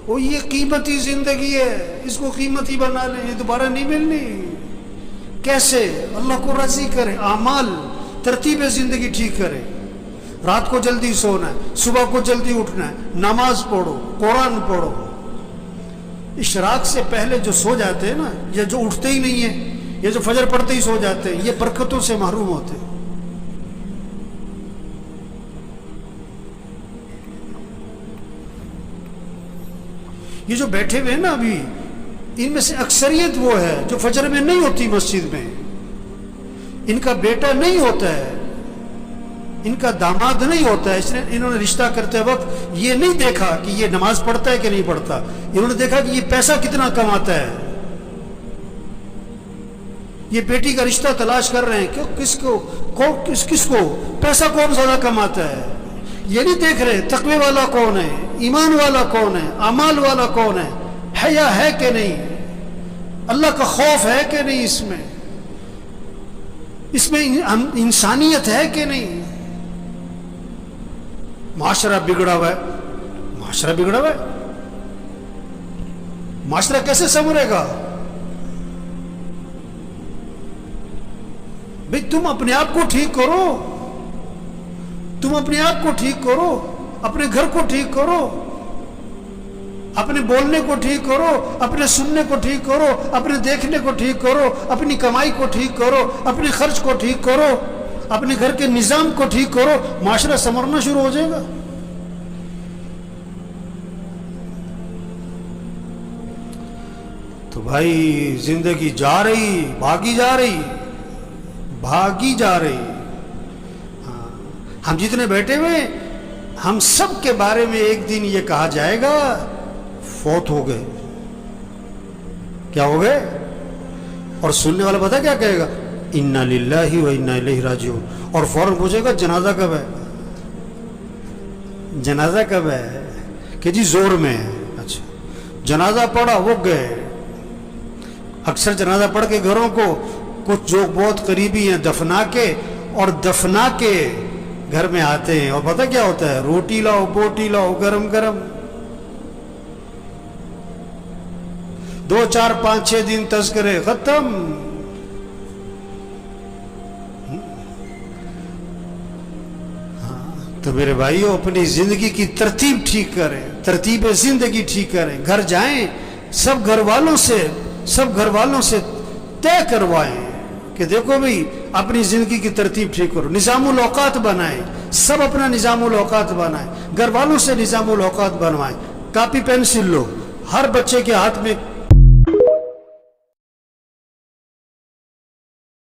وہ یہ قیمتی زندگی ہے، اس کو قیمتی بنا لیں، یہ دوبارہ نہیں ملنی۔ کیسے؟ اللہ کو راضی کرے، اعمال، ترتیب زندگی ٹھیک کرے۔ رات کو جلدی سونا ہے، صبح کو جلدی اٹھنا ہے، نماز پڑھو، قرآن پڑھو۔ اشراق سے پہلے جو سو جاتے ہیں نا، یا جو اٹھتے ہی نہیں ہیں، یا جو فجر پڑھتے ہی سو جاتے ہیں، یہ برکتوں سے محروم ہوتے ہیں۔ یہ جو بیٹھے ہوئے ہیں نا ابھی، ان میں سے اکثریت وہ ہے جو فجر میں نہیں ہوتی مسجد میں، ان کا بیٹا نہیں ہوتا ہے، ان کا داماد نہیں ہوتا ہے، اس نے انہوں نے رشتہ کرتے وقت یہ نہیں دیکھا کہ یہ نماز پڑھتا ہے کہ نہیں پڑھتا، انہوں نے دیکھا کہ یہ پیسہ کتنا کماتا ہے۔ یہ بیٹی کا رشتہ تلاش کر رہے ہیں کہ کس کو پیسہ کون زیادہ کماتا ہے، یہ نہیں دیکھ رہے تقوی والا کون ہے، ایمان والا کون ہے، اعمال والا کون ہے، حیا ہے کہ نہیں، اللہ کا خوف ہے کہ نہیں، اس میں انسانیت ہے کہ نہیں۔ معاشرہ بگڑا ہوا ہے، معاشرہ بگڑا ہوا ہے، معاشرہ کیسے سنورے گا؟ بھئی تم اپنے آپ کو ٹھیک کرو، تم اپنے آپ کو ٹھیک کرو، اپنے گھر کو ٹھیک کرو، اپنے بولنے کو ٹھیک کرو، اپنے سننے کو ٹھیک کرو، اپنے دیکھنے کو ٹھیک کرو، اپنی کمائی کو ٹھیک کرو، اپنے خرچ کو ٹھیک کرو، اپنے گھر کے نظام کو ٹھیک کرو، معاشرہ سنورنا شروع ہو جائے گا۔ تو بھائی زندگی جا رہی، بھاگی جا رہی، بھاگی جا رہی۔ ہم جتنے بیٹھے ہوئے، ہم سب کے بارے میں ایک دن یہ کہا جائے گا فوت ہو گئے۔ کیا ہو گئے؟ اور سننے والا پتہ کیا کہے گا؟ انا للہ و انا الیہ راجعون، اور فوراً پوچھے گا جنازہ کب ہے، جنازہ کب ہے، کہ جی زور میں ہے۔ اچھا جنازہ پڑھا، وہ گئے۔ اکثر جنازہ پڑھ کے گھروں کو کچھ جو بہت قریبی ہیں دفنا کے، اور دفنا کے گھر میں آتے ہیں، اور پتہ کیا ہوتا ہے؟ روٹی لاؤ، بوٹی لاؤ، گرم گرم، 2 4 5 6 دن تذکرے ختم۔ تو میرے بھائیو اپنی زندگی کی ترتیب ٹھیک کریں، ترتیب زندگی ٹھیک کریں۔ گھر جائیں، سب گھر والوں سے طے کروائیں کہ دیکھو بھئی اپنی زندگی کی ترتیب ٹھیک کرو، نظام الاوقات بنائیں، سب اپنا نظام الاوقات بنائیں، گھر والوں سے نظام الاوقات بنوائیں۔ کاپی پینسل لو، ہر بچے کے ہاتھ میں